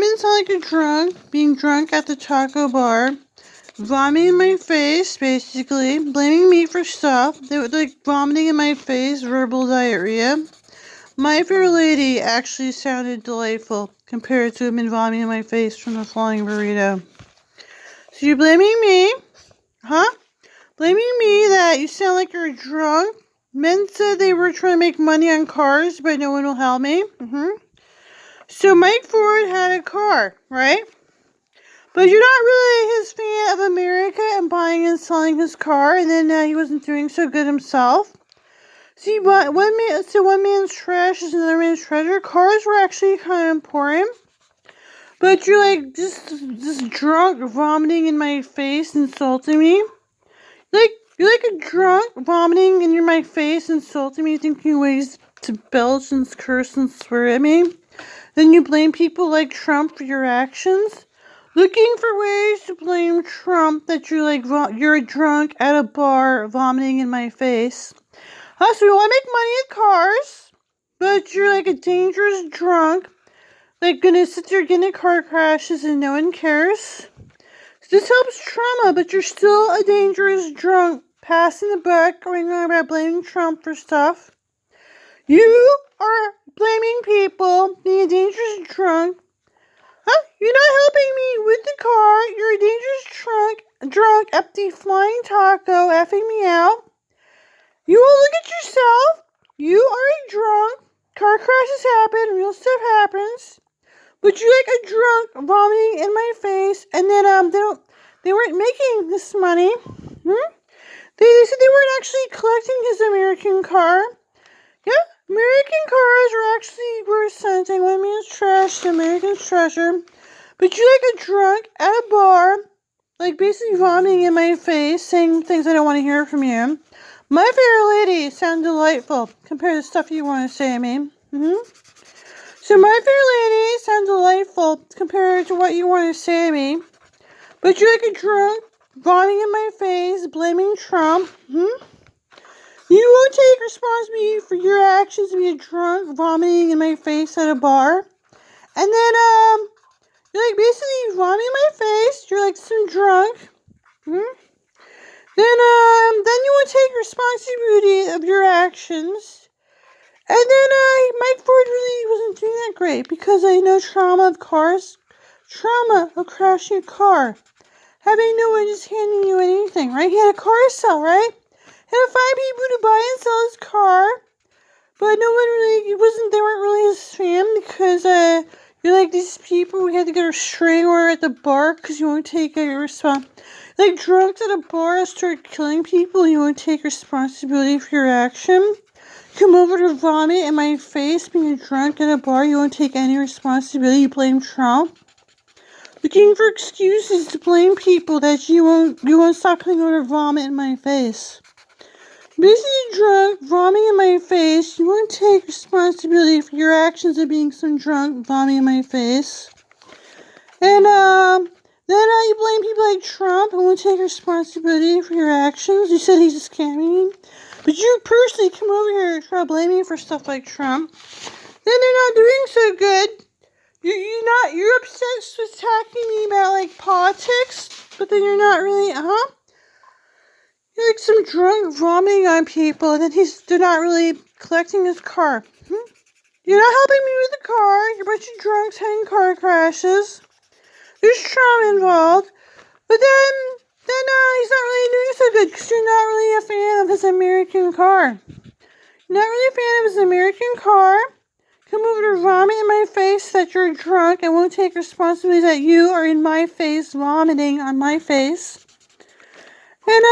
and sound like a drunk, being drunk at the taco bar, vomiting in my face, basically, blaming me for stuff. They were like vomiting in my face, verbal diarrhea. My Fair Lady actually sounded delightful compared to him vomiting in my face from the flying burrito. So you're blaming me? Huh? Blaming me that you sound like you're drunk? Men said they were trying to make money on cars, but no one will help me. So Mike Ford had a car, right? But you're not really his fan of America and buying and selling his car, and then he wasn't doing so good himself. See, one man's trash is another man's treasure. Cars were actually kind of important. But you're like just drunk, vomiting in my face, insulting me. You're like a drunk, vomiting in my face, insulting me, thinking ways to belch and curse and swear at me. Then you blame people like Trump for your actions. Looking for ways to blame Trump that you're a drunk at a bar, vomiting in my face. So we want to make money at cars, but you're like a dangerous drunk, like gonna sit there getting car crashes and no one cares. This helps trauma, but you're still a dangerous drunk, passing the buck, going on about blaming Trump for stuff. You are blaming people, being a dangerous drunk. You're not helping me with the car. You're a dangerous drunk, empty flying taco, effing me out. You will look at yourself. You are a drunk. Car crashes happen. Real stuff happens. But you're like a drunk vomiting in my face, and then they weren't making this money. They said they weren't actually collecting his American car. Yeah, American cars were actually worth something. One man's trash, the American's treasure. But you're like a drunk at a bar, like basically vomiting in my face, saying things I don't want to hear from you. My Fair Lady sound delightful compared to stuff you want to say to me. So My Fair Lady sounds delightful compared to what you want to say to me. But you're like a drunk, vomiting in my face, blaming Trump. You won't take responsibility for your actions to be a drunk, vomiting in my face at a bar. And then, you're like basically vomiting in my face. You're like some drunk. Then you won't take responsibility of your actions. And then, Mike Ford really wasn't doing that great because I know trauma of cars. Trauma of crashing a car. Having no one just handing you anything, right? He had a car to sell, right? He had to find people to buy and sell his car. But no one really, they weren't really his fan because, you're like these people, we had to get a restraining order at the bar because you won't take a responsibility. Like drunks at a bar start killing people, you won't take responsibility for your action. Come over to vomit in my face, being drunk at a bar, you won't take any responsibility, you blame Trump. Looking for excuses to blame people that you won't stop coming over to vomit in my face. Basically drunk, vomiting in my face, you won't take responsibility for your actions of being some drunk, vomiting in my face. And, then you blame people like Trump and won't take responsibility for your actions. You said he's a scamming. But you personally come over here and try to blame me for stuff like Trump. Then they're not doing so good. You're obsessed with attacking me about like politics, but then you're not really, You're like some drunk vomiting on people, and then they're not really collecting his car. You're not helping me with the car. You're a bunch of drunks having car crashes. There's trauma involved. But then he's not really doing so good because you're not really a fan of his American car. You're not really a fan of his American car. Come over to vomit in my face that you're drunk and won't take responsibility that you are in my face vomiting on my face. And,